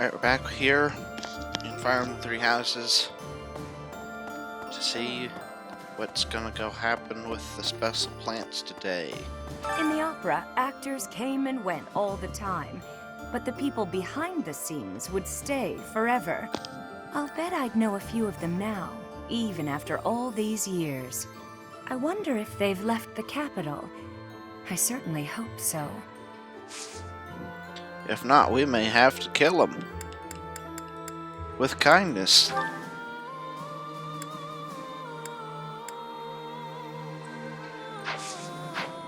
Alright, we're back here in Fire Emblem Three Houses to see what's gonna go happen with the special plants today. In the opera, actors came and went all the time, but the people behind the scenes would stay forever. I'll bet I'd know a few of them now, even after all these years. I wonder if they've left the capital. I certainly hope so. If not, we may have to kill them. With kindness.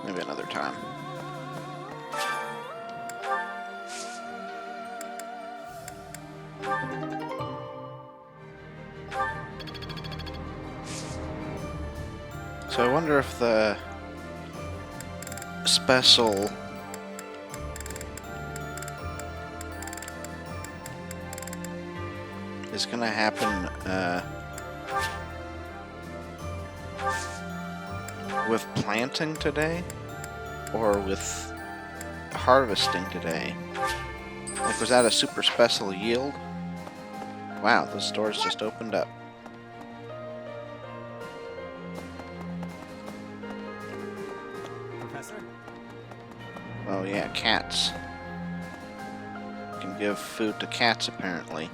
Maybe another time. So I wonder if the special is gonna happen with planting today or with harvesting today. Like, was that a super special yield? Wow, those doors just opened up. Professor? Oh yeah, cats. You can give food to cats apparently.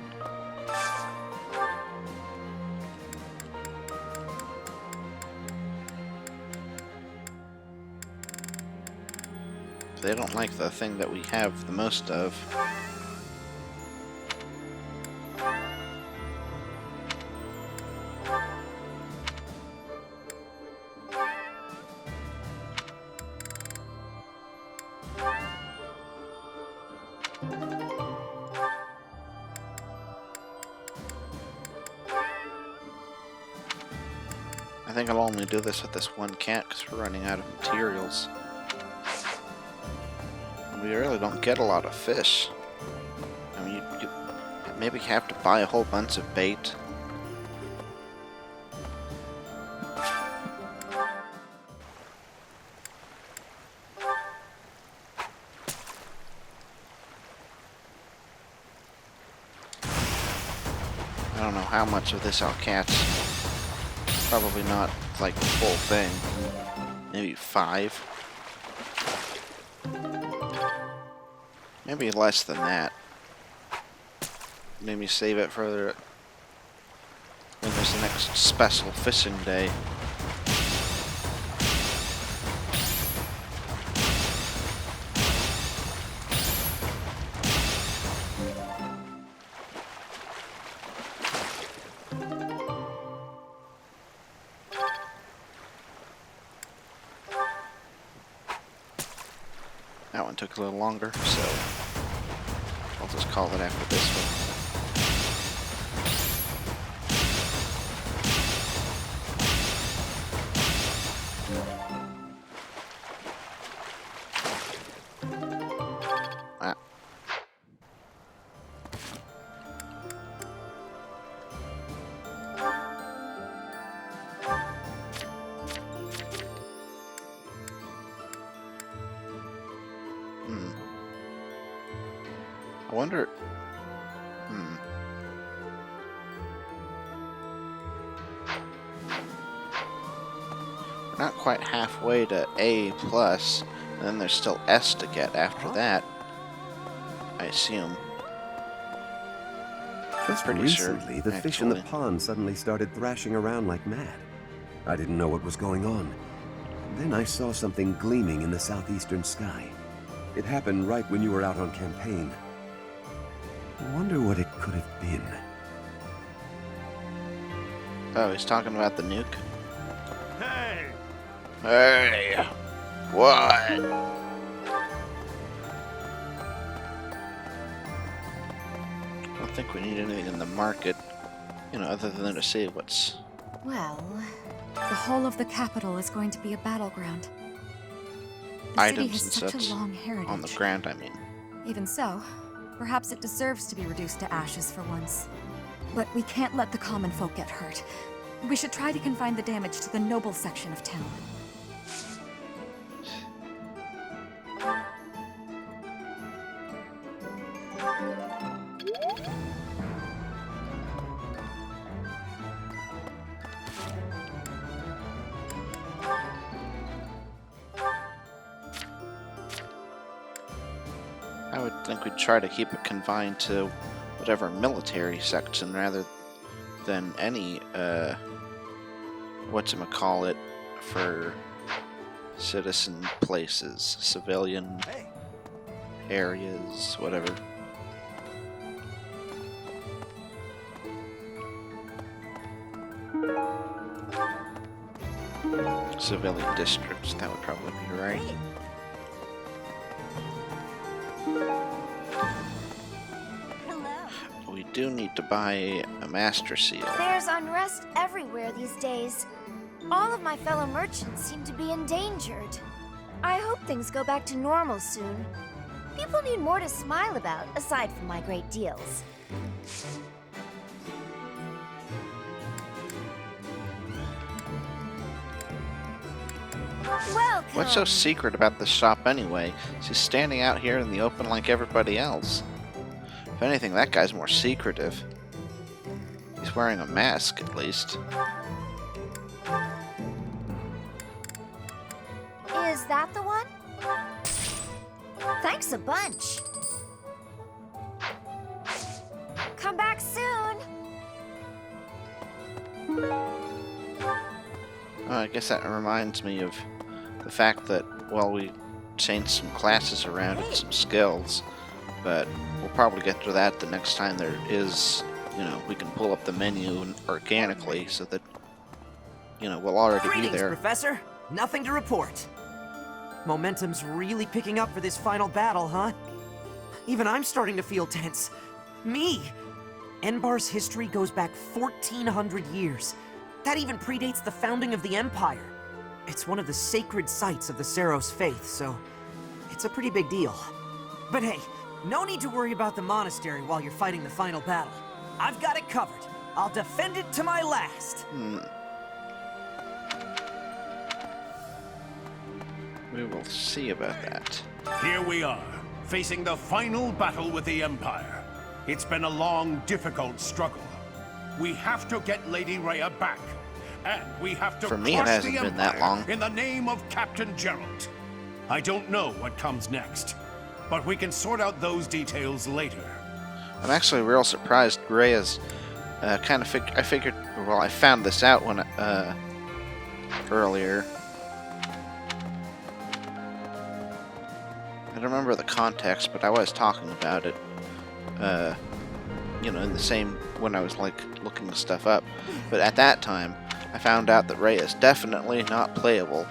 They don't like the thing that we have the most of. I think I'll only do this with this one cat because we're running out of materials. We really don't get a lot of fish. I mean, you maybe have to buy a whole bunch of bait. I don't know how much of this I'll catch. Probably not like the full thing. Maybe 5. Maybe less than that. Maybe save it for when there's the next special fishing day. That one took a little longer, so I'll just call it after this one. Ah. I wonder... We're not quite halfway to A+, and then there's still S to get after that, I assume. Just Pretty sure, recently, the fish in the actually. pond suddenly started thrashing around like mad. I didn't know what was going on. Then I saw something gleaming in the southeastern sky. It happened right when you were out on campaign. I wonder what it could have been. Oh, he's talking about the nuke? Hey! Hey! What? I don't think we need anything in the market, you know, other than to see what's... Well, the whole of the capital is going to be a battleground. The city items has and such such a long heritage. on the ground, I mean. Even so, perhaps it deserves to be reduced to ashes for once. But we can't let the common folk get hurt. We should try to confine the damage to the noble section of town. I would think we'd try to keep it confined to whatever military section rather than any, whatchamacallit, for citizen places, civilian areas, whatever. Civilian districts, that would probably be right. We do need to buy a master seal. There's unrest everywhere these days. All of my fellow merchants seem to be endangered. I hope things go back to normal soon. People need more to smile about, aside from my great deals. Welcome! What's so secret about this shop anyway? She's standing out here in the open like everybody else. If anything, that guy's more secretive. He's wearing a mask, at least. Is that the one? Thanks a bunch. Come back soon. Oh, I guess that reminds me of the fact that, well, we changed some classes around and some skills, but we'll probably get to that the next time there is, you know, we can pull up the menu organically so that, you know, we'll already be Greetings, there. Professor. Nothing to report. Momentum's really picking up for this final battle, huh? Even I'm starting to feel tense. Me! Enbar's history goes back 1,400 years. That even predates the founding of the Empire. It's one of the sacred sites of the Seros faith, so it's a pretty big deal. But hey, no need to worry about the monastery while you're fighting the final battle. I've got it covered. I'll defend it to my last. We will see about that. Here we are, facing the final battle with the Empire. It's been a long, difficult struggle. We have to get Lady Rhea back. And we have to For me, it crush hasn't the been that Empire long. in the name of Captain Gerald. I don't know what comes next, but we can sort out those details later. I'm actually real surprised Rhea's kind of I figured, well, I found this out when earlier. I don't remember the context, but I was talking about it, you know, in the same, when I was, like, looking stuff up. But at that time, I found out that Rhea is definitely not playable.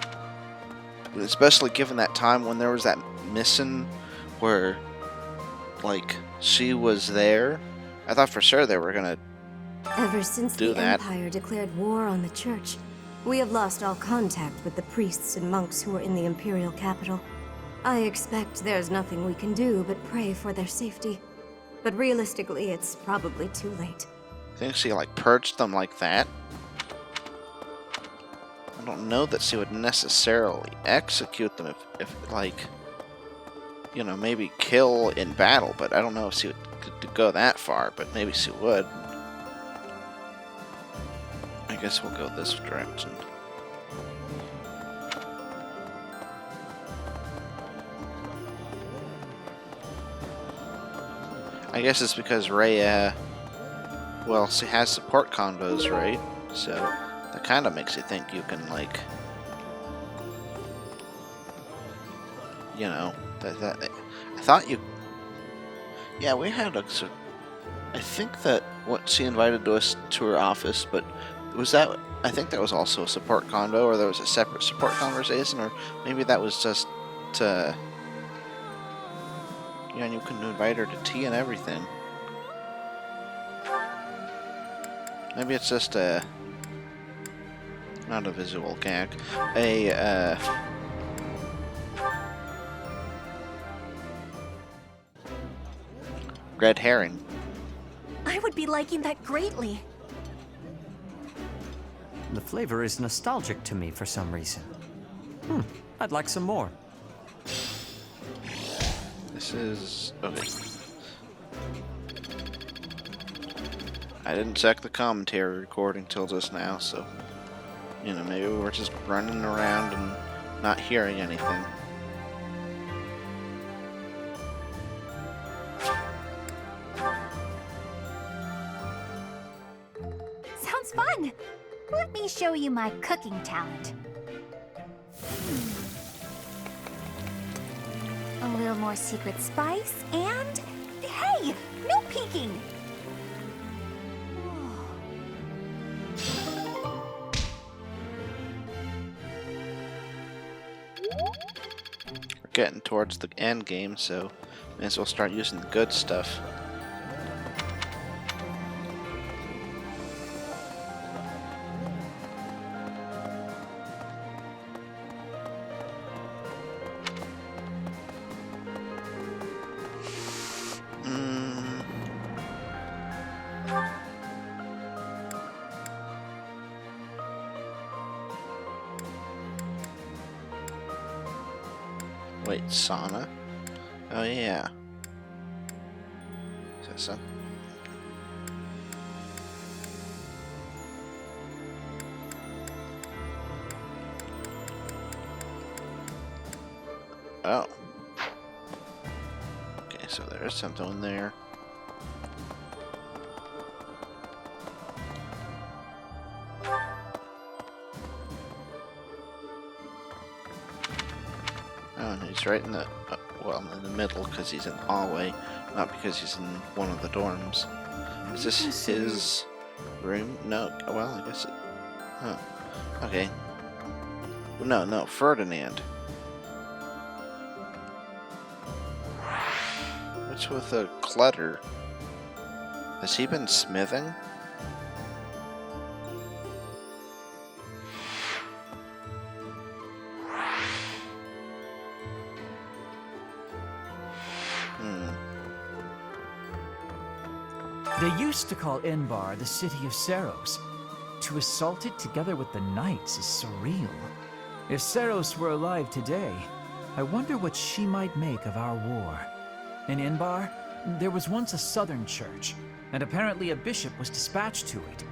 Especially given that time when there was that mission where, like, she was there. I thought for sure they were gonna Ever since do the that. Empire declared war on the Church, we have lost all contact with the priests and monks who are in the Imperial capital. I expect there's nothing we can do but pray for their safety. But realistically, it's probably too late. think she, like, purged them like that. I don't know that she would necessarily execute them if like, you know, maybe kill in battle, but I don't know if she would could go that far, but maybe she would. I guess we'll go this direction. I guess it's because Rhea, well, she has support convos, right? So that kind of makes you think you can, like, you know, that I thought you, yeah, we had a, I think that what she invited us to her office, but was that, I think that was also a support convo, or there was a separate support conversation, or maybe that was just to, yeah, and you can invite her to tea and everything. Maybe it's just a, not a visual gag, a, red herring. I would be liking that greatly. The flavor is nostalgic to me for some reason. I'd like some more. This is, okay. I didn't check the commentary recording till just now, so, you know, maybe we're just running around and not hearing anything. sounds fun. Let me show you my cooking talent. A little more secret spice, and... Hey! No peeking! We're getting towards the end game, so may as well start using the good stuff. Wait, sauna? Oh yeah. Is that so? Oh. Okay, so there is something in there. Oh, and he's right in the, well, in the middle because he's in the hallway, not because he's in one of the dorms. Is this his room? No, well, I guess it, huh. Okay. No, Ferdinand. What's with the clutter? Has he been smithing? They used to call Enbar the city of Seros. To assault it together with the knights is surreal. If Seros were alive today, I wonder what she might make of our war. In Enbar, there was once a southern church, and apparently a bishop was dispatched to it.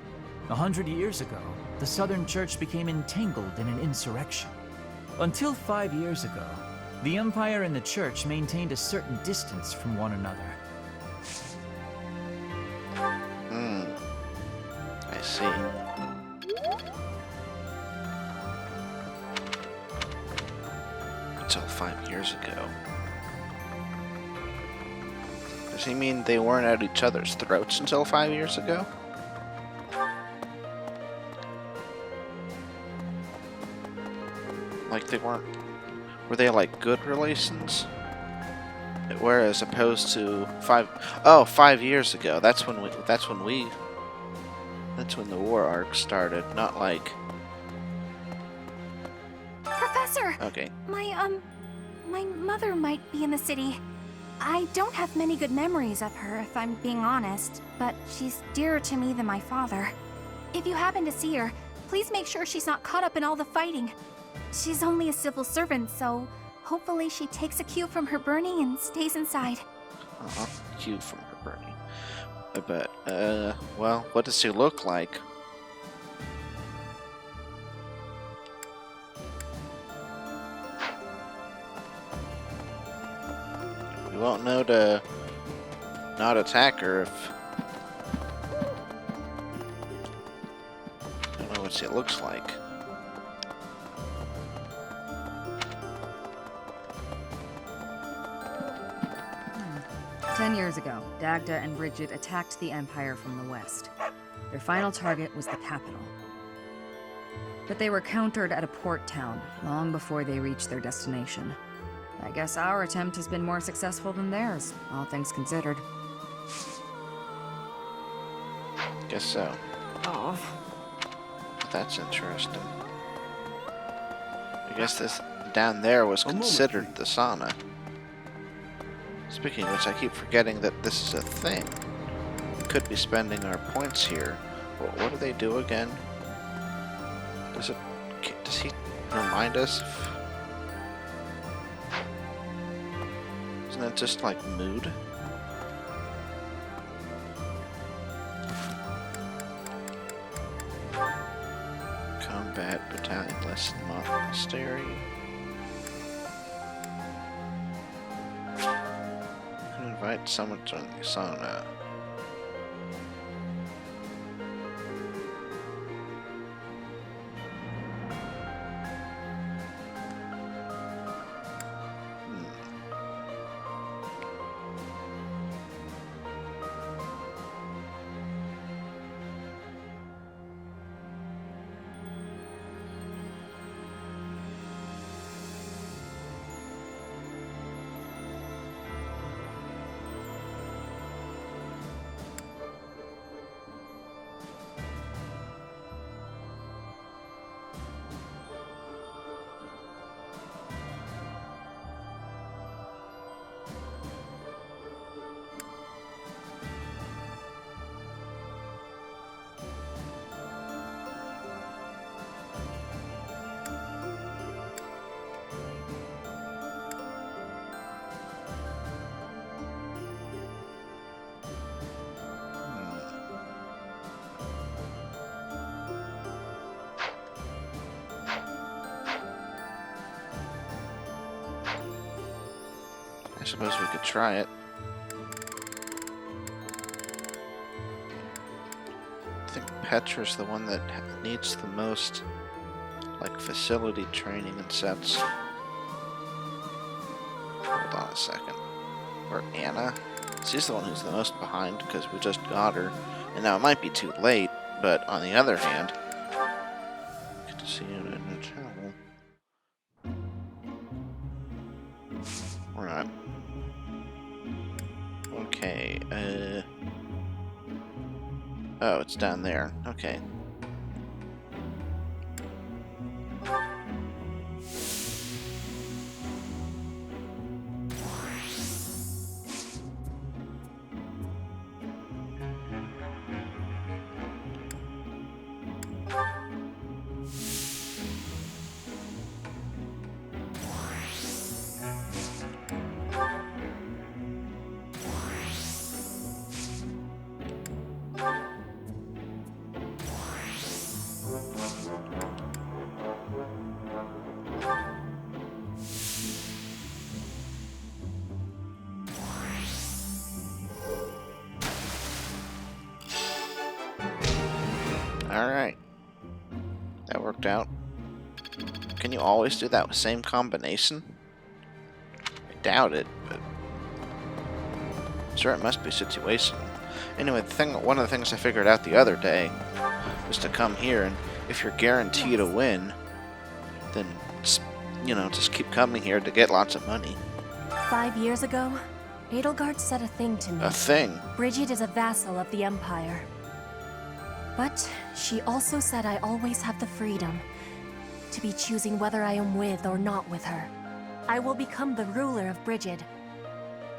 100 years ago, the southern church became entangled in an insurrection. Until 5 years ago, the Empire and the church maintained a certain distance from one another. I see. Until 5 years ago. Does he mean they weren't at each other's throats until 5 years ago? Like they weren't... Were they like good relations? Whereas opposed to 5 years ago. That's when the war arc started, not like... Professor! Okay. My mother might be in the city. I don't have many good memories of her, if I'm being honest, but she's dearer to me than my father. If you happen to see her, please make sure she's not caught up in all the fighting. She's only a civil servant, so hopefully she takes a cue from her burning and stays inside. Cue from her burning. But, well, what does she look like? We won't know to not attack her if... I don't know what she looks like. Ten years ago, Dagda and Bridget attacked the Empire from the west. Their final target was the capital. But they were countered at a port town long before they reached their destination. I guess our attempt has been more successful than theirs, all things considered. Guess so. Oh. That's interesting. I guess this down there was considered the sauna. Speaking of which, I keep forgetting that this is a thing. We could be spending our points here. What do they do again? Does he remind us? Isn't that just like mood? Combat Battalion Lesson Monastery. Invite someone to join the sauna. suppose we could try it. I think Petra's the one that needs the most, like, facility training and sets. Hold on a second. Or Anna? She's the one who's the most behind because we just got her. And now it might be too late, but on the other hand, good to see you in the channel. We're not. Okay, oh, it's down there. Okay. Alright. That worked out. Can you always do that with same combination? I doubt it, but sure, it must be situational. Anyway, one of the things I figured out the other day was to come here, and if you're guaranteed a win, then, you know, just keep coming here to get lots of money. 5 years ago, Edelgard said a thing to me. A thing? Bridget is a vassal of the Empire. But she also said I always have the freedom to be choosing whether I am with or not with her. I will become the ruler of Bridget.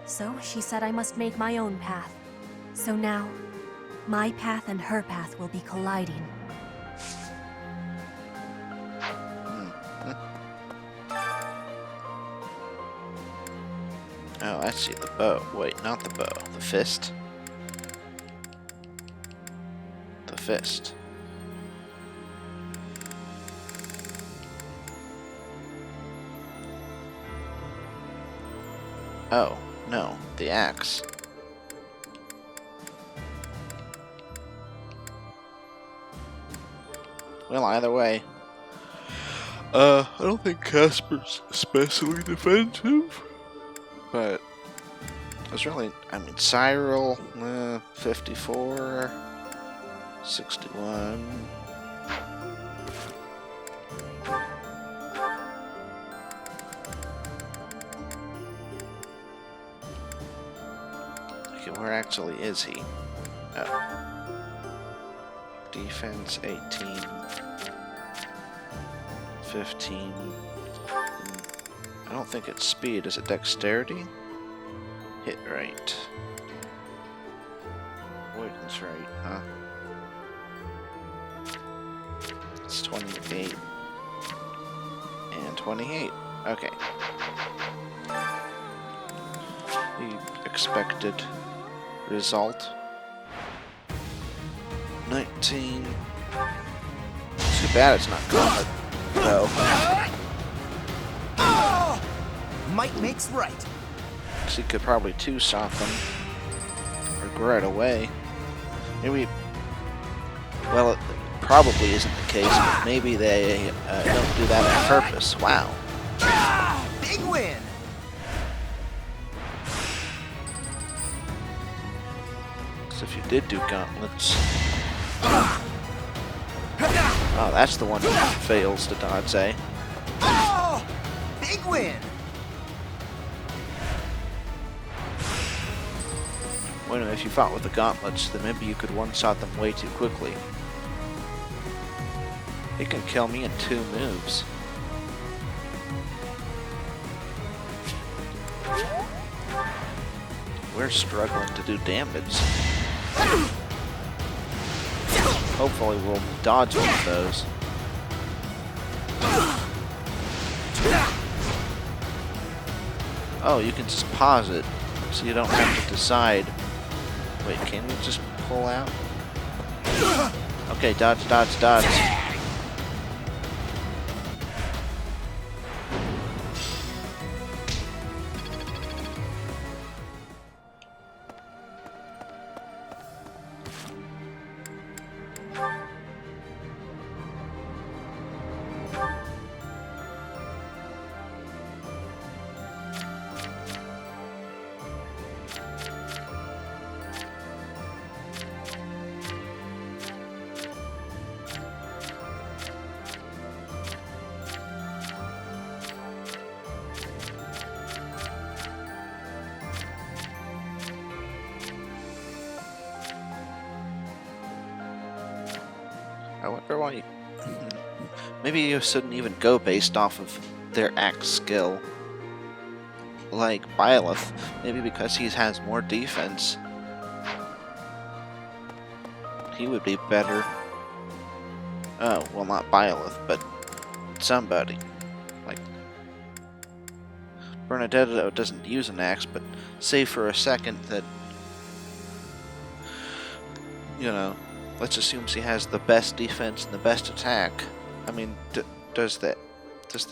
So she said I must make my own path. So now, my path and her path will be colliding. Oh, I see the bow. Wait, not the bow. The fist. The fist. Oh, no. The axe. Well, either way. I don't think Casper's especially defensive. But it was really, I mean, Cyril, 54, 61. Okay, where actually is he? Oh. Defense 18, 15. I don't think it's speed. Is it dexterity? Hit rate. Avoidance rate, huh? It's 28. And 28. Okay. The expected result. 19. Too bad it's not gauntlet, though. Might makes right. She could probably two-shot them. Or right away. Maybe... Well, it probably isn't the case, but maybe they don't do that on purpose. Wow. Big win! So if you did do gauntlets... Oh, that's the one that fails to dodge, eh? Big win! Well, if you fought with the gauntlets, then maybe you could one-shot them way too quickly. It can kill me in 2 moves. We're struggling to do damage. Hopefully we'll dodge one of those. Oh, you can just pause it, so you don't have to decide. Wait, can we just pull out? Okay, dodge, dodge, dodge. I wonder why you... Maybe you shouldn't even go based off of their axe skill. Like Byleth, maybe because he has more defense, he would be better. Oh, well, not Byleth, but somebody. Like, Bernadette doesn't use an axe, but say for a second that, you know, let's assume she has the best defense and the best attack. I mean, does the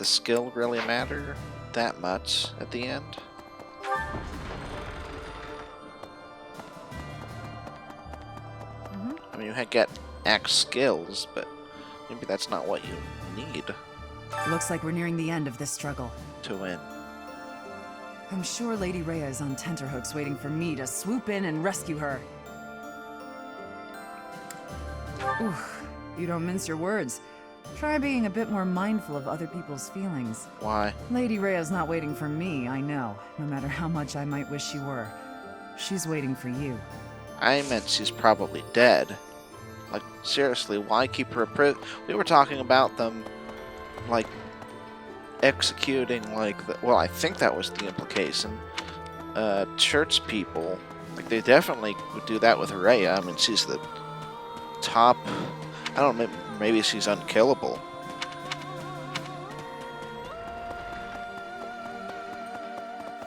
skill really matter that much at the end? I mean, you get axe skills, but maybe that's not what you need Looks like we're nearing the end of this struggle. to win. I'm sure Lady Rhea is on tenterhooks waiting for me to swoop in and rescue her. Oof, you don't mince your words. Try being a bit more mindful of other people's feelings. Why? Lady Rhea's not waiting for me, I know, no matter how much I might wish she were. She's waiting for you. I meant she's probably dead. Like, seriously, why keep her a prison? We were talking about them, like, executing, like, well, I think that was the implication. Church people. Like, they definitely would do that with Rhea. I mean, she's the top... I don't know, maybe she's unkillable.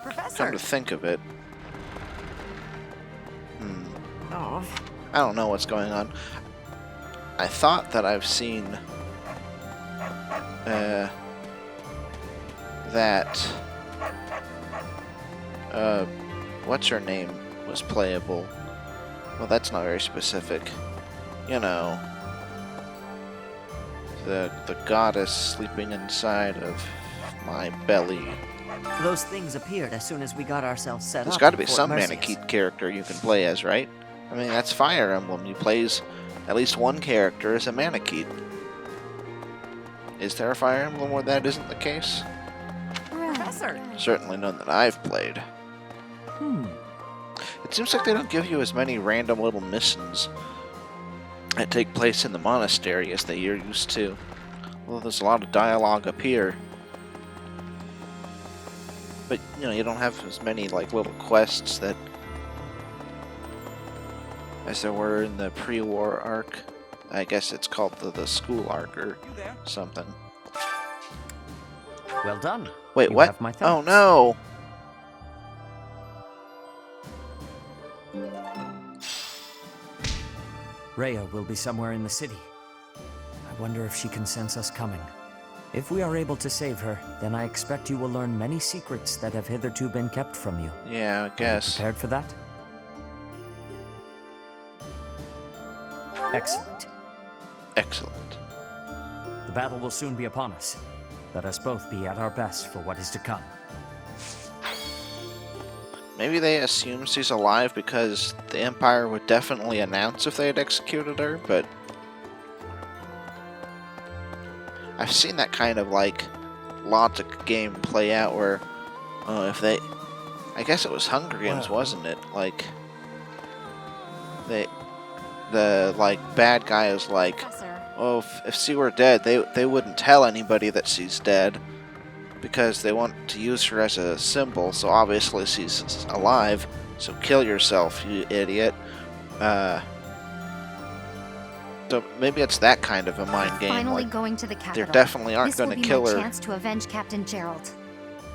Professor! Come to think of it. Oh. I don't know what's going on. I thought that I've seen that what's her name was playable. Well, that's not very specific. You know, the goddess sleeping inside of my belly. Those things appeared as soon as we got ourselves set There's up. got to be in Fort some Merceus. Manakete character you can play as, right? I mean, that's Fire Emblem. You plays at least one character as a Manakete. Is there a Fire Emblem where that isn't the case? Professor! Certainly none that I've played. It seems like they don't give you as many random little missions that take place in the monastery as you're used to. Well, there's a lot of dialogue up here. But, you know, you don't have as many, like, little quests that... as there were in the pre-war arc. I guess it's called the school arc or something. Well done. Wait, You what? have my Oh thanks. no! Rhea will be somewhere in the city. I wonder if she can sense us coming. If we are able to save her, then I expect you will learn many secrets that have hitherto been kept from you. Yeah, I Are you guess. prepared for that? Excellent. Excellent. The battle will soon be upon us. Let us both be at our best for what is to come. Maybe they assume she's alive because the Empire would definitely announce if they had executed her, but... I've seen that kind of, like, logic game play out where, if they... I guess it was Hunger Games, wasn't it? Like, the, like, bad guy is like, Professor. oh, if she were dead, they wouldn't tell anybody that she's dead because they want to use her as a symbol, so obviously she's alive, so kill yourself, you idiot. So maybe it's that kind of a mind game. Finally Like, going to the capital. they definitely aren't going to kill This will her. be my chance to avenge Captain Gerald.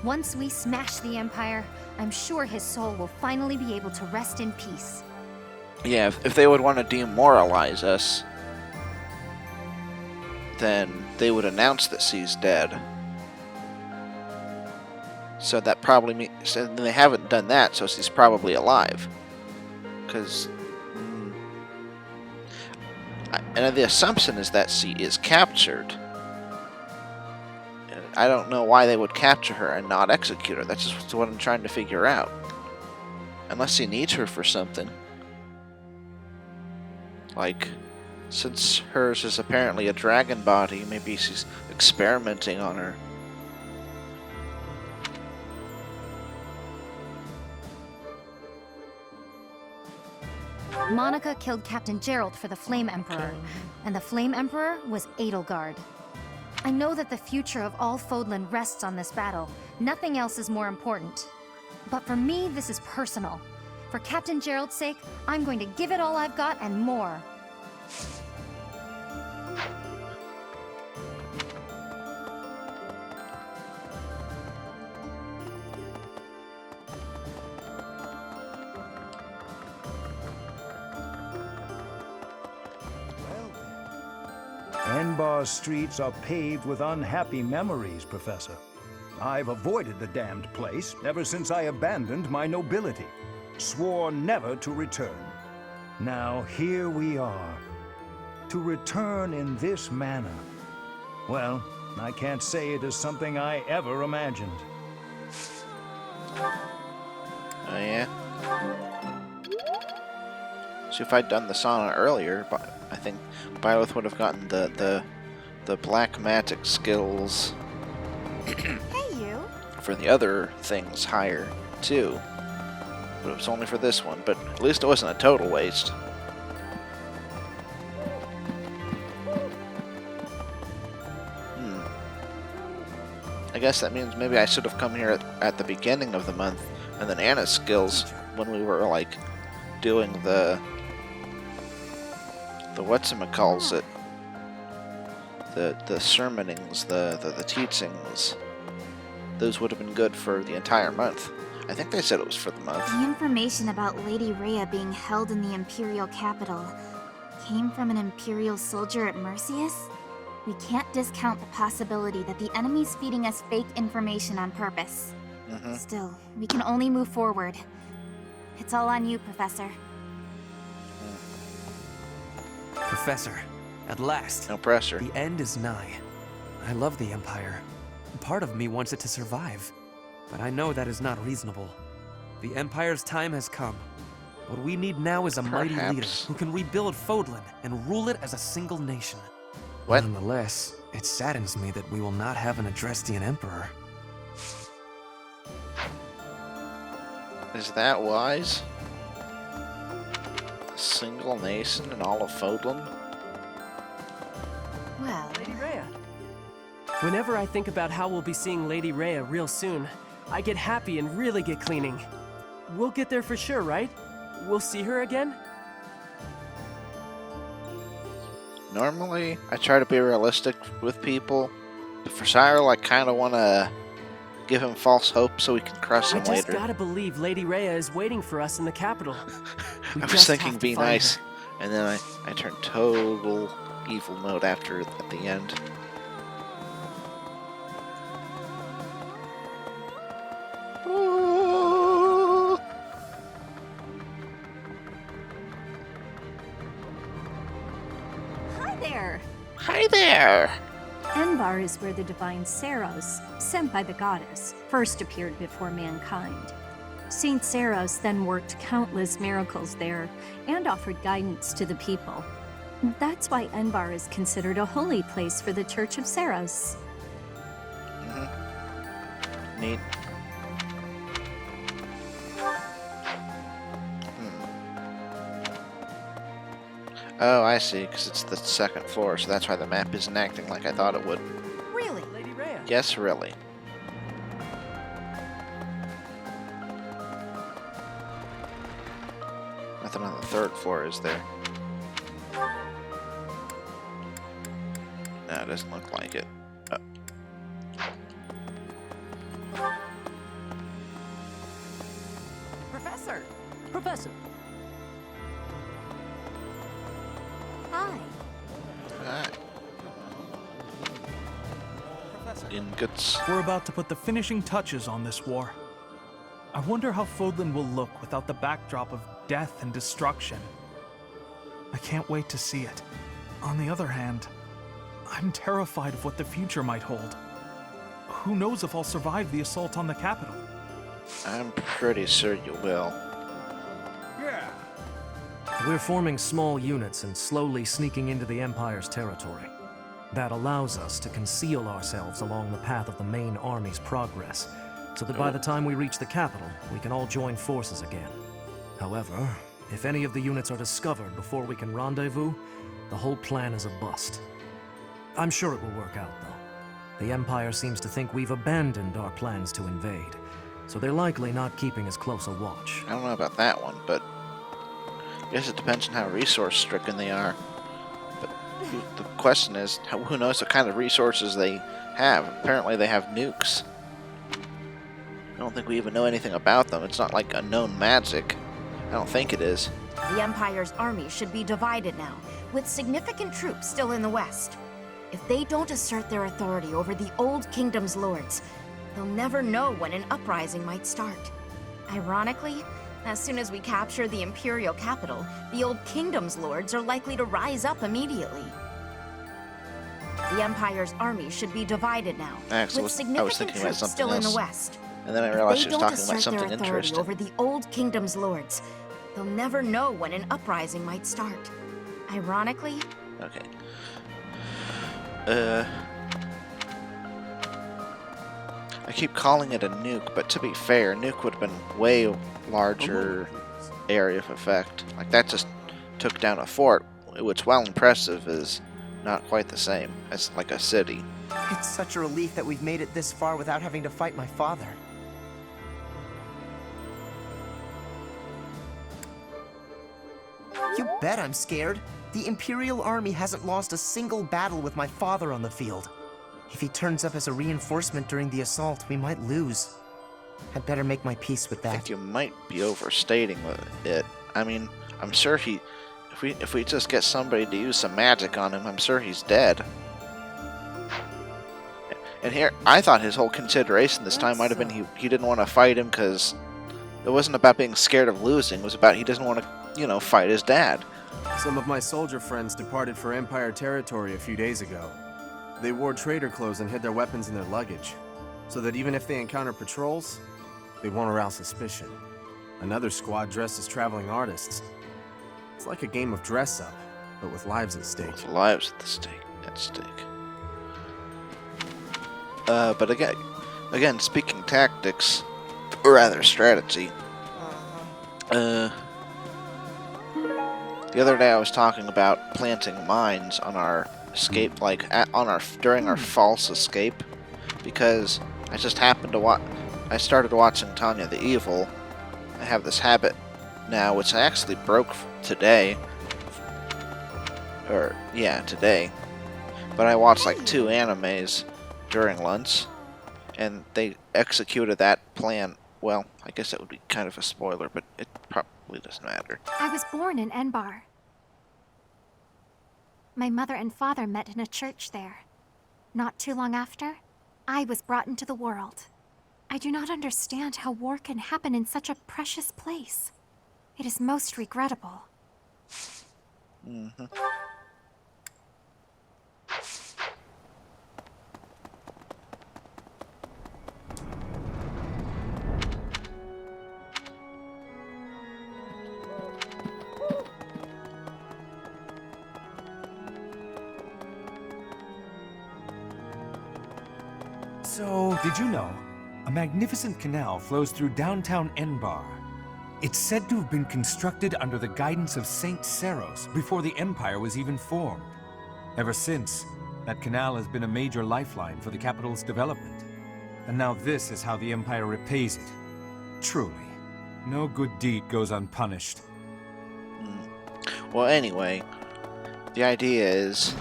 Once we smash the Empire, I'm sure his soul will finally be able to rest in peace. Yeah, if they would want to demoralize us, then they would announce that she's dead. So that probably means... So they haven't done that, so she's probably alive. Because... and the assumption is that she is captured. And I don't know why they would capture her and not execute her. That's just what I'm trying to figure out. Unless he needs her for something. Like, since hers is apparently a dragon body, maybe she's experimenting on her. Monica killed Captain Gerald for the Flame Emperor, and the Flame Emperor was Edelgard. I know that the future of all Fodlan rests on this battle. Nothing else is more important. But for me, this is personal. For Captain Gerald's sake, I'm going to give it all I've got and more. Enbar's streets are paved with unhappy memories, Professor. I've avoided the damned place ever since I abandoned my nobility, swore never to return. Now here we are. To return in this manner. Well, I can't say it is something I ever imagined. Oh yeah? So if I'd done the sauna earlier, I think Byleth would have gotten the black magic skills Hey, you. for the other things higher too. But it was only for this one, but at least it wasn't a total waste. I guess that means maybe I should have come here at the beginning of the month, and then Anna's skills when we were like doing the whatchamacalls, the sermonings, the teachings. Those would have been good for the entire month. I think they said it was for the month. The information about Lady Rhea being held in the Imperial capital came from an Imperial soldier at Mercius? We can't discount the possibility that the enemy's feeding us fake information on purpose. Still, we can only move forward. It's all on you, Professor. Professor, at last. No pressure. The end is nigh. I love the Empire. Part of me wants it to survive, but I know that is not reasonable. The Empire's time has come. What we need now is a mighty leader who can rebuild Fodlan and rule it as a single nation. What? Nonetheless, it saddens me that we will not have an Adrestian Emperor. Is that wise? A single nation in all of Fodlan? Well, Lady Rhea. Whenever I think about how we'll be seeing Lady Rhea real soon, I get happy and really get cleaning. We'll get there for sure, right? We'll see her again? Normally, I try to be realistic with people, but for Cyril, I kind of want to give him false hope so we can crush him I just later. gotta believe Lady Rhea is waiting for us in the capital. I was thinking be nice, and then I turned total evil mode after at the end. Hi there! Hi there! Enbar is where the divine Saros, sent by the goddess, first appeared before mankind. Saint Saros then worked countless miracles there and offered guidance to the people. That's why Enbar is considered a holy place for the Church of Saros. Neat. Oh, I see, because it's the second floor, so that's why the map isn't acting like I thought it would. Really? Lady Rhea? Yes, really. Nothing on the third floor, is there? No, it doesn't look like it. Professor! Professor! hi. Ingots. We're about to put the finishing touches on this war. I wonder how Fodlan will look without the backdrop of death and destruction. I can't wait to see it. On the other hand, I'm terrified of what the future might hold. Who knows if I'll survive the assault on the capital? I'm pretty sure you will. Yeah. We're forming small units and slowly sneaking into the Empire's territory. That allows us to conceal ourselves along the path of the main army's progress, so that by the time we reach the capital, we can all join forces again. However, If any of the units are discovered before we can rendezvous, the whole plan is a bust. I'm sure it will work out, though. The Empire seems to think we've abandoned our plans to invade, so they're likely not keeping as close a watch. I don't know about that one, but I guess it depends on how resource-stricken they are. But the question is, who knows what kind of resources they have? Apparently they have nukes. I don't think we even know anything about them. It's not like unknown magic. I don't think it is. The Empire's army should be divided now, with significant troops still in the west. If they don't assert their authority over the Old Kingdom's lords, they'll never know when an uprising might start. Ironically, as soon as we capture the Imperial capital, the Old Kingdom's lords are likely to rise up immediately. The Empire's army should be divided now, Actually, with I was significant thinking about troops something still in the else. west. And then I If realized they she was don't talking about assert their something authority interesting. over the Old Kingdom's lords, they'll never know when an uprising might start. Ironically, Okay. I keep calling it a nuke, but to be fair, a nuke would have been way larger area of effect. Like, that just took down a fort, which, while impressive, is not quite the same as, like, a city. It's such a relief that we've made it this far without having to fight my father. You bet I'm scared. The Imperial Army hasn't lost a single battle with my father on the field. If he turns up as a reinforcement during the assault, we might lose. I'd better make my peace with I that. think you might be overstating it. I mean, I'm sure if we just get somebody to use some magic on him, I'm sure he's dead. And here, I thought his whole consideration this time might have been he didn't want to fight him because it wasn't about being scared of losing. It was about he doesn't want to, fight his dad. Some of my soldier friends departed for Empire territory a few days ago. They wore trader clothes and hid their weapons in their luggage, so that even if they encounter patrols, they won't arouse suspicion. Another squad dressed as traveling artists. It's like a game of dress-up, but with lives at stake. With lives at stake. But again, speaking tactics, or rather strategy. The other day I was talking about planting mines on our escape, during our false escape, because I just happened to I started watching Tanya the Evil. I have this habit now, which I actually broke today. Today. But I watched like 2 animes during lunch, and they executed that plan. Well, I guess that would be kind of a spoiler, but it probably doesn't matter. I was born in Enbar. My mother and father met in a church there. Not too long after, I was brought into the world. I do not understand how war can happen in such a precious place. It is most regrettable. Mm-hmm. So, did you know? A magnificent canal flows through downtown Enbar. It's said to have been constructed under the guidance of Saint Seros before the Empire was even formed. Ever since, that canal has been a major lifeline for the capital's development. And now this is how the Empire repays it. Truly, no good deed goes unpunished. Well, anyway, the idea is,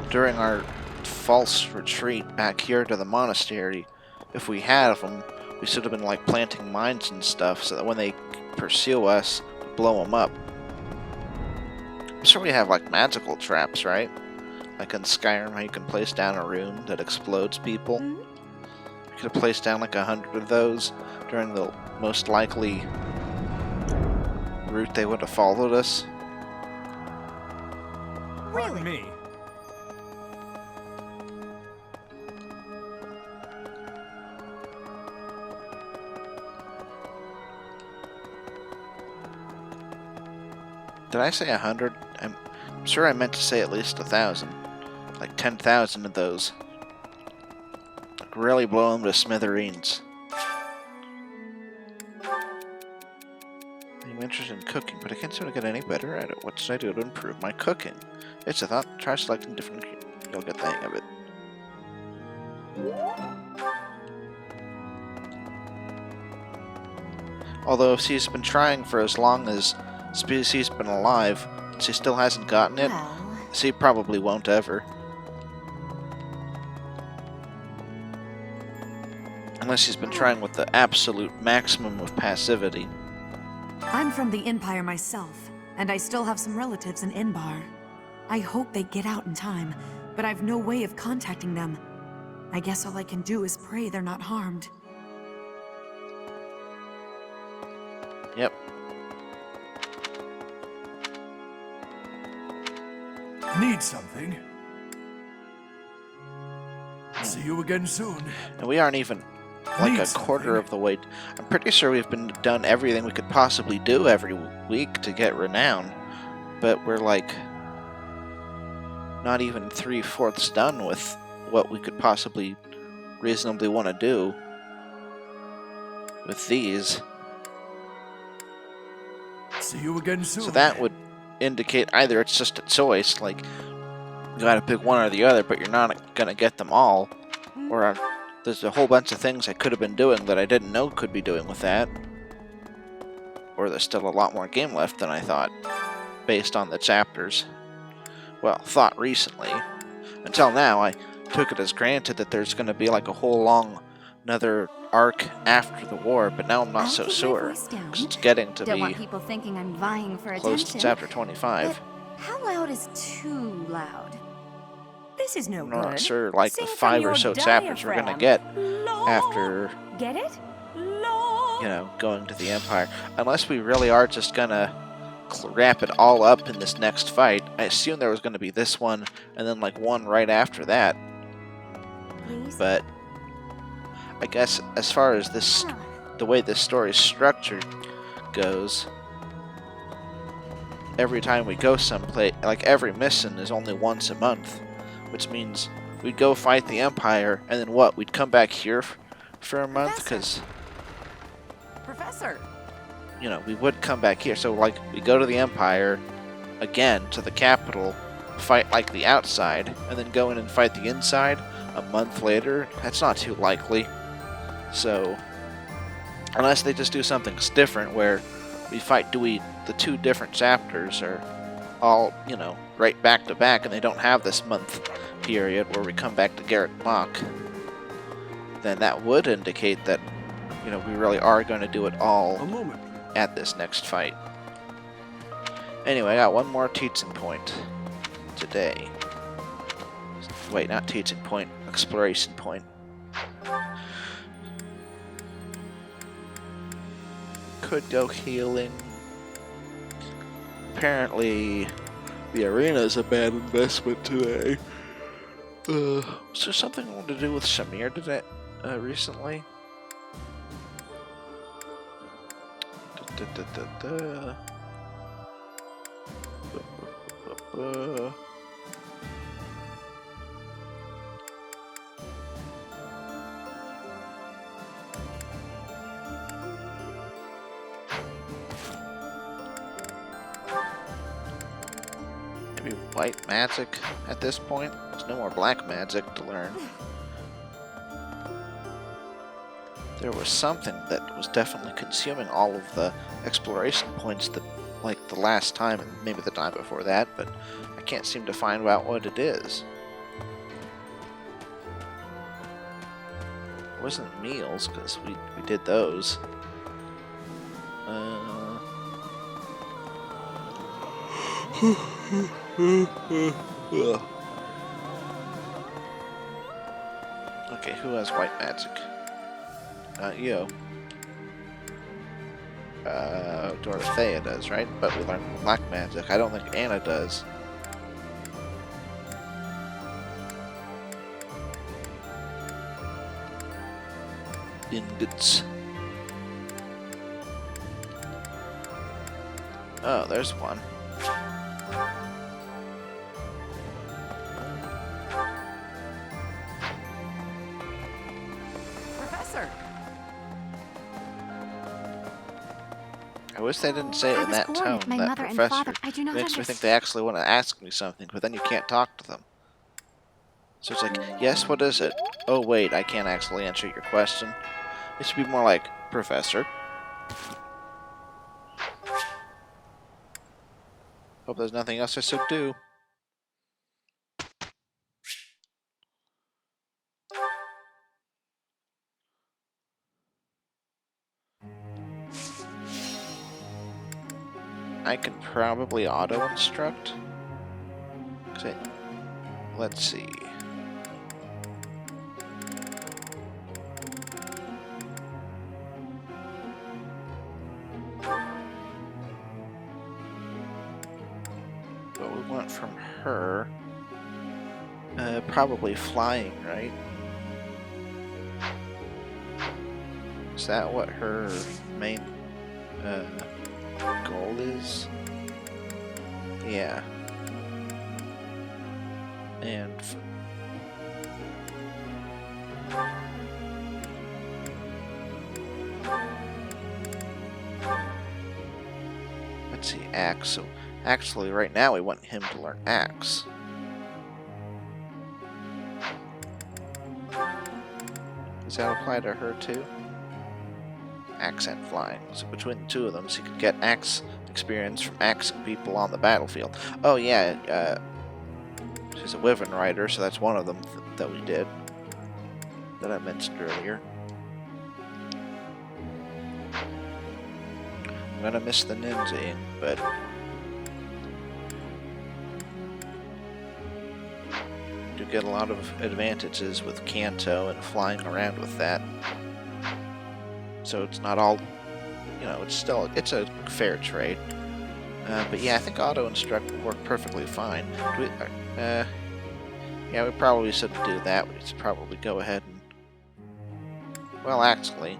during our false retreat back here to the monastery, if we had them, we should have been like planting mines and stuff so that when they pursue us, we blow them up. I'm sure we have like magical traps, right? Like in Skyrim, how you can place down a rune that explodes people. We could have placed down like 100 of those during the most likely route they would have followed us. Pardon me. Did I say 100? I'm sure I meant to say at least 1,000. Like 10,000 of those. Like really blow them to smithereens. interested in cooking, but I can't seem to get any better at it. What should I do to improve my cooking? It's a thought. Try selecting different... You'll get the hang of it. Although she's been trying for as long as Species been alive, she still hasn't gotten it. She probably won't ever. Unless she's been trying with the absolute maximum of passivity. I'm from the Empire myself, and I still have some relatives in Inbar. I hope they get out in time, but I've no way of contacting them. I guess all I can do is pray they're not harmed. Yep. Need something? See you again soon. And we aren't even like a quarter of the way. I'm pretty sure we've done everything we could possibly do every week to get renown, but we're like not even 3/4 done with what we could possibly reasonably want to do with these. See you again soon. So that would indicate either it's just a choice, like you gotta pick one or the other, but you're not gonna get them all, or there's a whole bunch of things I could have been doing that I didn't know could be doing with that, or there's still a lot more game left than I thought, based on the chapters. Well, thought recently. Until now, I took it as granted that there's gonna be like a whole long another arc after the war, but now I'm not so sure, because it's getting to Don't Don't want be people thinking I'm vying for close attention. to chapter 25. How loud is too loud? This is no I'm good. not sure, like, Sing the from 5 or your so chapters we're gonna diaphragm. get after, Get it? you know, going to the Empire. Unless we really are just gonna wrap it all up in this next fight. I assume there was gonna be this one, and then, like, one right after that. Please? But I guess as far as this, the way this story is structured goes, every time we go someplace, like every mission is only once a month, which means we'd go fight the Empire, and then what? We'd come back here for a month, because, Professor! you know, we would come back here. So, like, we go to the Empire, again, to the capital, fight, like, the outside, and then go in and fight the inside a month later. That's not too likely. So, unless they just do something different where we fight the two different chapters are all, you know, right back to back, and they don't have this month period where we come back to Garrett Mach, then that would indicate that, you know, we really are going to do it all at this next fight. Anyway, I got one more teaching point today. Wait, not teaching point, exploration point. Could go healing. Apparently, the arena is a bad investment today. Was there something I wanted to do with Shamir today, recently? Maybe white magic at this point? There's no more black magic to learn. There was something that was definitely consuming all of the exploration points that, like, the last time and maybe the time before that, but I can't seem to find out what it is. It wasn't meals, because we did those. Okay, who has white magic? You. Dorothea does, right? But we learned black magic. I don't think Anna does. Ingots. Oh, there's one. Professor! I wish they didn't say it in that tone, my that mother and professor. father. I do not Makes me think understand. they actually want to ask me something, but then you can't talk to them. So it's like, yes, what is it? Oh, wait, I can't actually answer your question. It should be more like, Professor. Hope there's nothing else I should do. I can probably auto-instruct. Let's see. But we want from her, probably flying, right? Is that what her main goal is? Yeah. And let's see, Axe. So actually, right now we want him to learn Axe. Does that apply to her too? Axe and flying. So between the two of them, she could get Axe experience from axing people on the battlefield. Oh yeah, she's a Wyvern Rider, so that's one of them that we did. That I mentioned earlier. I'm gonna miss the ninjaing, but do get a lot of advantages with Kanto and flying around with that. So it's not all, you know, it's a fair trade. But yeah, I think auto instruct will work perfectly fine. Yeah, we probably shouldn't do that. We should probably go ahead and, well, actually,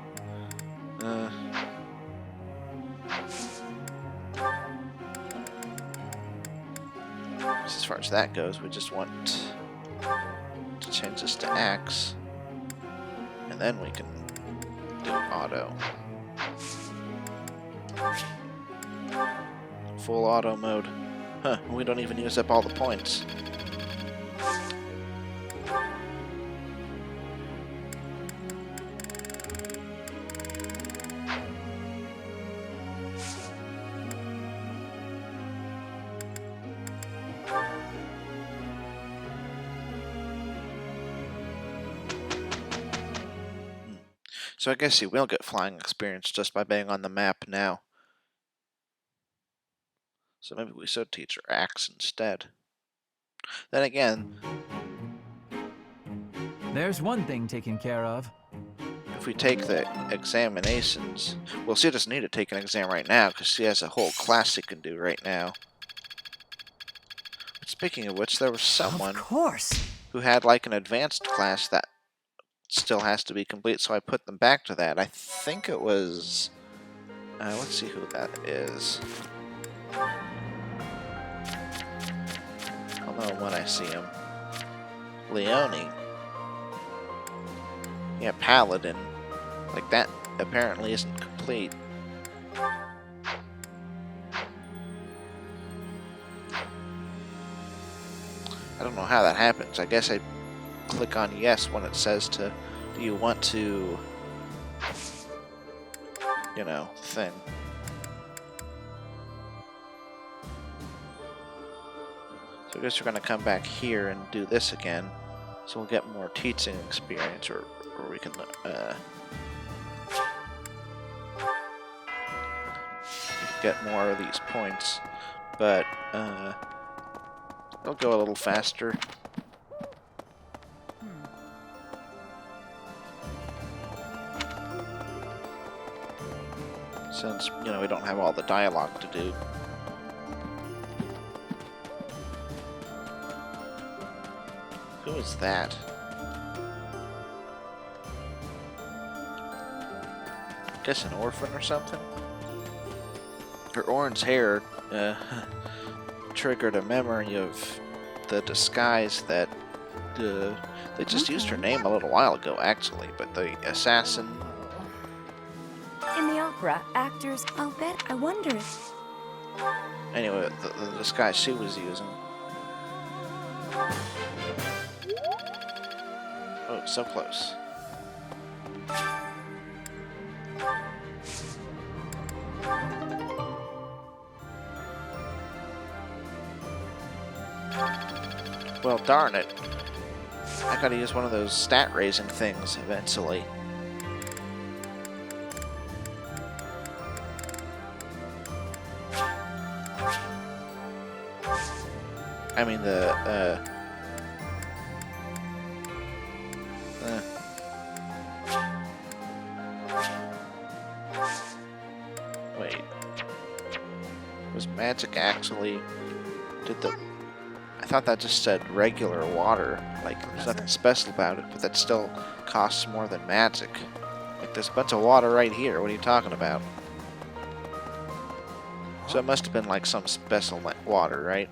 as far as that goes, we just want to change this to Axe, and then we can do auto. Full auto mode. Huh, we don't even use up all the points. So I guess you will get flying experience just by being on the map now. So maybe we should teach her Axe instead. Then again, There's one thing taken care of. if we take the examinations, well, she doesn't need to take an exam right now because she has a whole class she can do right now. But speaking of which, there was someone who had like an advanced class that still has to be complete, so I put them back to that. I think it was... let's see who that is. I'll know when I see him. Leone. Yeah, Paladin. Like, that apparently isn't complete. I don't know how that happens. I guess I click on yes when it says to, do you want to, you know, thing. So I guess we're going to come back here and do this again. So we'll get more teaching experience, or we can get more of these points. But it'll go a little faster. Since, you know, we don't have all the dialogue to do. Who is that? I guess an orphan or something? Her orange hair triggered a memory of the disguise that they just used her name a little while ago, actually, but the assassin... In the opera opera actors. I'll bet. I wonder if... Anyway, the disguise she was using. Oh, so close. Well, darn it. I gotta use one of those stat-raising things eventually. I mean, wait. Was magic actually... I thought that just said regular water. Like, there's nothing special about it, but that still costs more than magic. Like, there's a bunch of water right here. What are you talking about? So it must have been like some special water, right?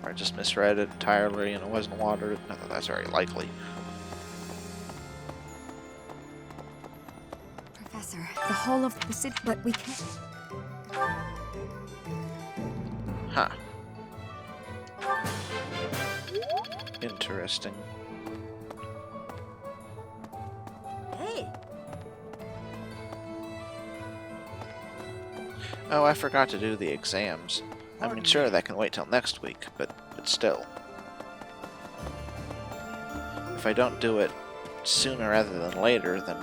Or I just misread it entirely and it wasn't water. No, that's very likely. Professor, the whole of the city, but we can't... Huh. Interesting. Hey. Oh, I forgot to do the exams. I mean, sure, that can wait till next week, but still. If I don't do it sooner rather than later, then...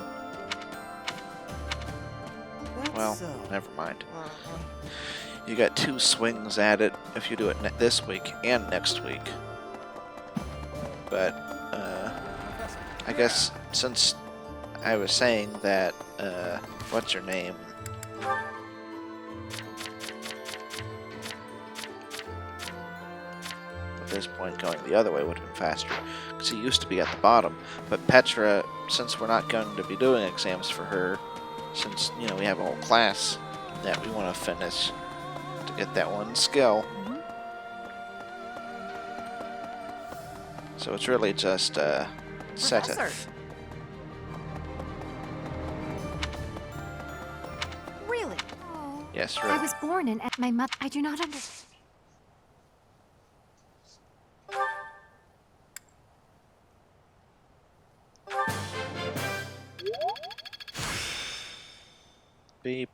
well, never mind. You got 2 swings at it if you do it this week and next week. But, I guess since I was saying that, what's her name? At this point, going the other way would have been faster, because he used to be at the bottom. But Petra, since we're not going to be doing exams for her, since, you know, we have a whole class that we want to finish to get that one skill. So it's really just, Seteth. Really? Yes, I really. was born in my mother. I do not understand. B+.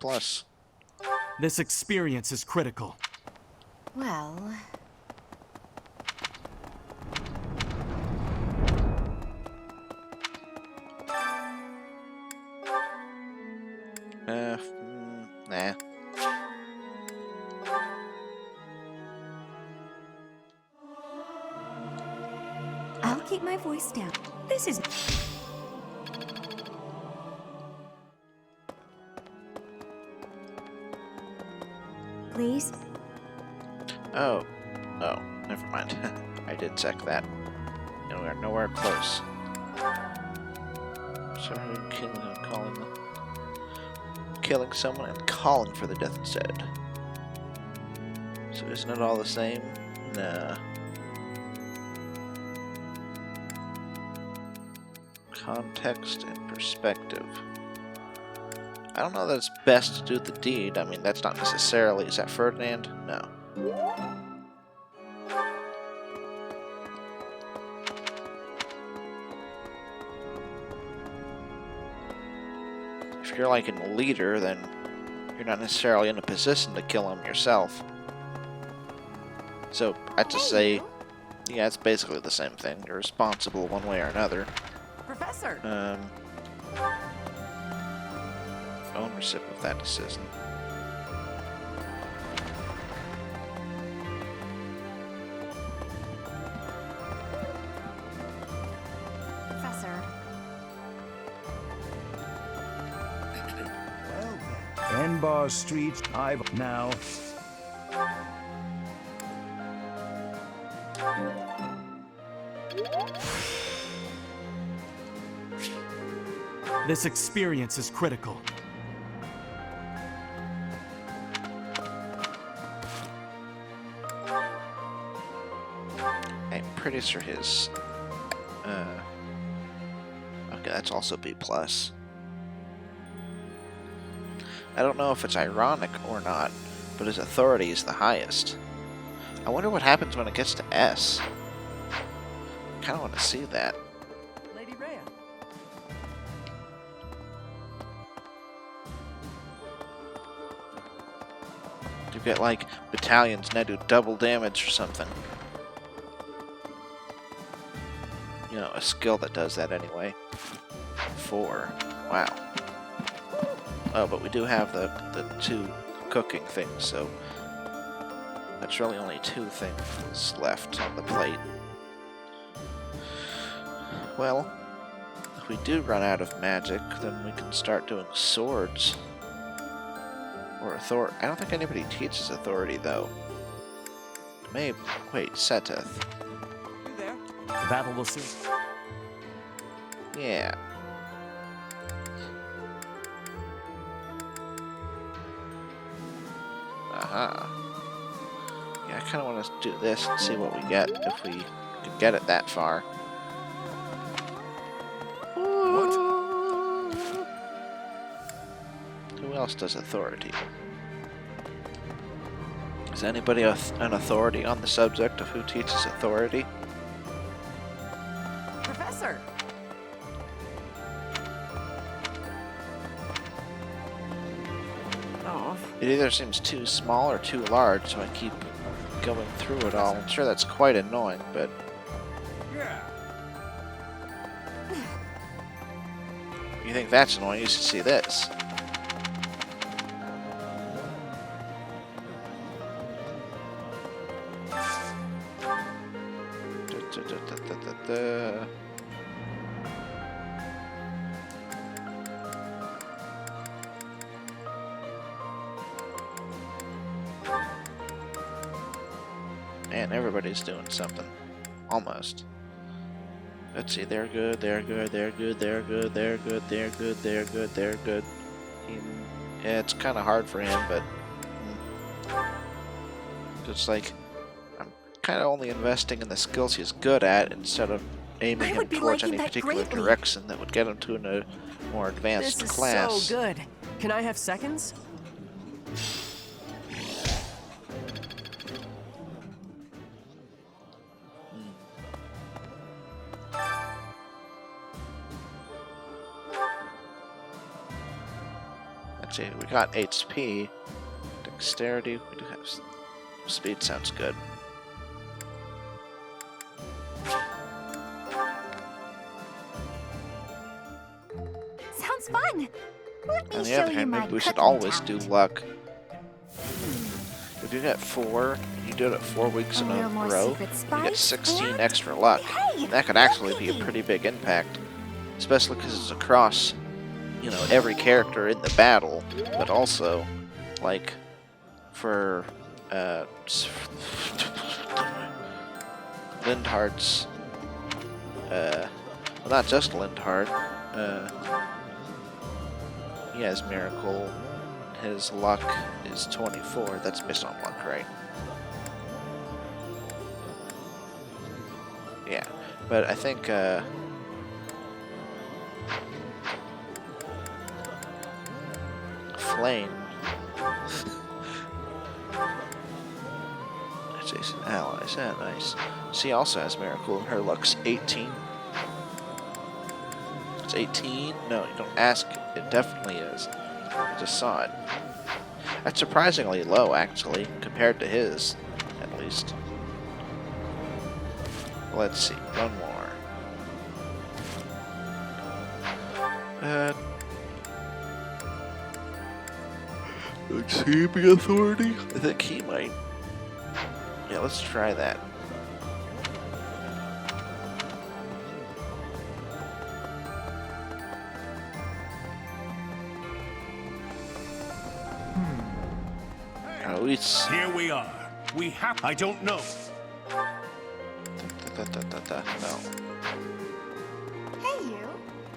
This experience is critical. Well... Nah. I'll keep my voice down. This is... Please? Oh. Oh, never mind. I did check that. And we are nowhere close. Sorry, killing someone and calling for the death instead. So isn't it all the same? Nah. Context and perspective. I don't know that it's best to do the deed. I mean, that's not necessarily... Is that Ferdinand? No. If you're like a leader, then you're not necessarily in a position to kill him yourself. So, I'd just say... yeah, it's basically the same thing. You're responsible one way or another. Professor! Ownership of that decision. Professor. Enbar Street, I've now. This experience is critical. I'm pretty sure his... okay, that's also B+. I don't know if it's ironic or not, but his authority is the highest. I wonder what happens when it gets to S. I kind of want to see that. Lady Rhea. You get like battalions now do double damage or something. You know, a skill that does that anyway. 4. Wow. Oh, but we do have the 2 cooking things, so that's really only 2 things left on the plate. Well, if we do run out of magic, then we can start doing swords. Or authority. I don't think anybody teaches authority, though. Maybe. Wait, Seteth. You there? The battle will soon. Yeah. Aha. Yeah, I kind of want to do this and see what we get if we could get it that far. What? Who else does authority? Is anybody an authority on the subject of who teaches authority? Professor! Oh. It either seems too small or too large, so I keep going through it all. I'm sure that's quite annoying, but... Yeah. You think that's annoying, you should see this. Man, everybody's doing something. Almost. Let's see, they're good, they're good, they're good, they're good, they're good, they're good, they're good, they're good. Yeah, it's kind of hard for him, but... It's like... I'm kind of only investing in the skills he's good at instead of aiming him towards any particular direction that would get him to a more advanced This is class. so good. Can I have seconds? Let's see, we got HP, dexterity, we do have speed, sounds good. Sounds fun. Let me On the show other you hand, my maybe we should cooking always talent. do luck. If you get 4, you do it 4 weeks in a little more row, secret you get spice, 16 and- extra luck. Hey, That could actually be a pretty big impact, especially because it's across, you know, every character in the battle, but also, like, for Lindhardt's, well, not just Lindhardt, he has Miracle. His luck is 24. That's based on luck, right? Yeah, but I think Flame. Adjacent allies. Yeah, nice. She also has Miracle, and her luck's 18. It's 18? No, you don't ask. It definitely is. I just saw it. That's surprisingly low, actually, compared to his, at least. Let's see, one more. Let's see, be authority? I think he might. Yeah, let's try that. Oh, it's... Here we are. We have... I don't know. No. Hey, you.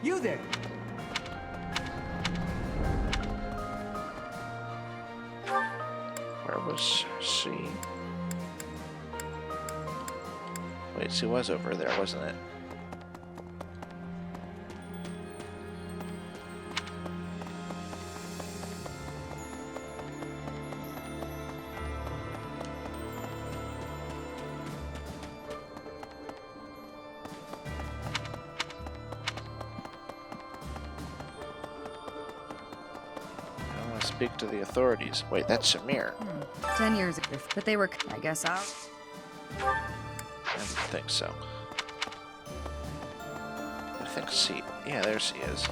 You there? Where was she? Wait, she was over there, wasn't it? speak to the authorities. Wait, that's Samir. 10 years ago, but they were, I guess, out. I don't think so. I think she... Yeah, there she is.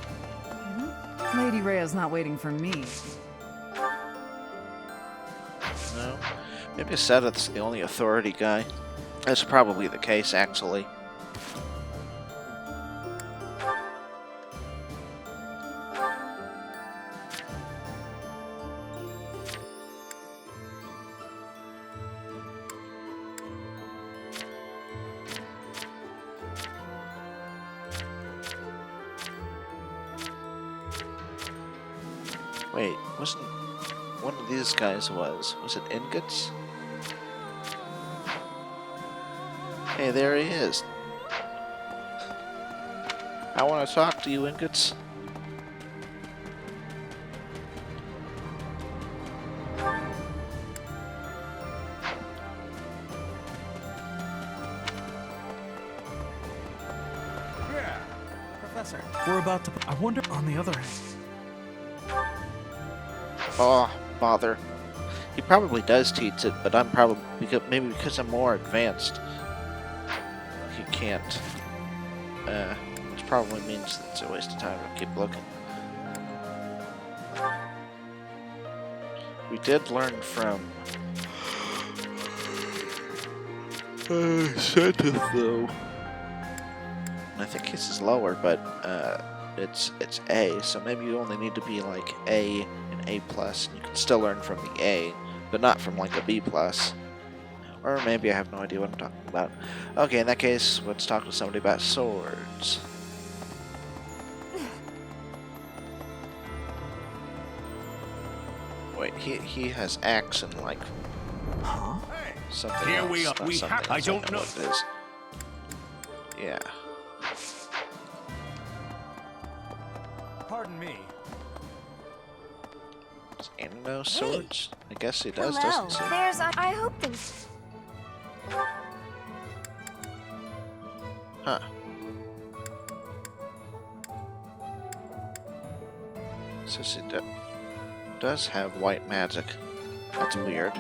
Lady Rhea's not waiting for me. No? Maybe Seth's the only authority guy. That's probably the case, actually. Wait, wasn't one of these guys was it Ingots? Hey, there he is. I want to talk to you, Ingots. Yeah, Professor. We're about to... I wonder, on the other hand... Oh, bother. He probably does teach it, but I'm probably... maybe because I'm more advanced. He can't. Which probably means that it's a waste of time to keep looking. We did learn from... Seth, though. I think his is lower, but it's A, so maybe you only need to be like A and A+. You can still learn from the A, but not from like a B+. Or maybe I have no idea what I'm talking about. Okay, in that case, let's talk to somebody about swords. Wait, he has axe and like something Here else. we are. Not We something have. I else, don't know. what it is. Yeah. Pardon me. Does Anna know swords? I guess he does, Hello. doesn't he? There's. I hope things. Huh. So she does have white magic. That's weird.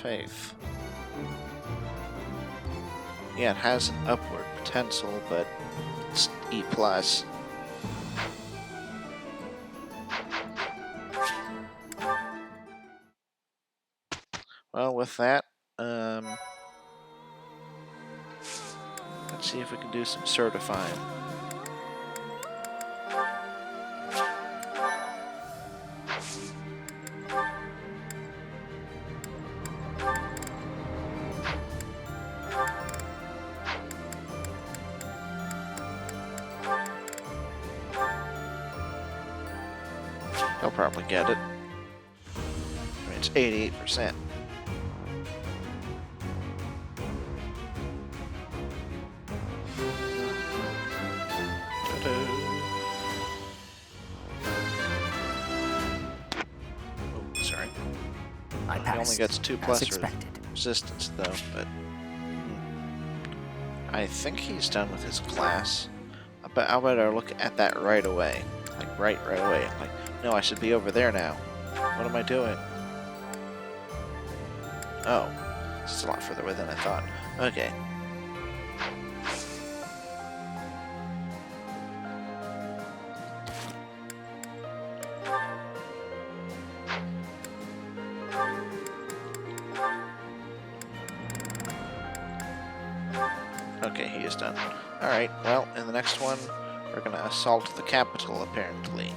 Faith. Yeah, it has an upward potential, but it's E+. Well, with that, let's see if we can do some certifying. He'll probably get it. I mean, it's 88%. Oh, sorry. I He passed, only gets 2+ as expected. resistance, though, but I think he's done with his class. I better look at that right away. Like, right away. Like, no, I should be over there now. What am I doing? Oh. This is a lot further away than I thought. Okay. Okay, he is done. Alright, well, in the next one, we're gonna assault the capital, apparently.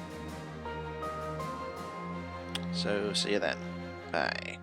So, see you then. Bye.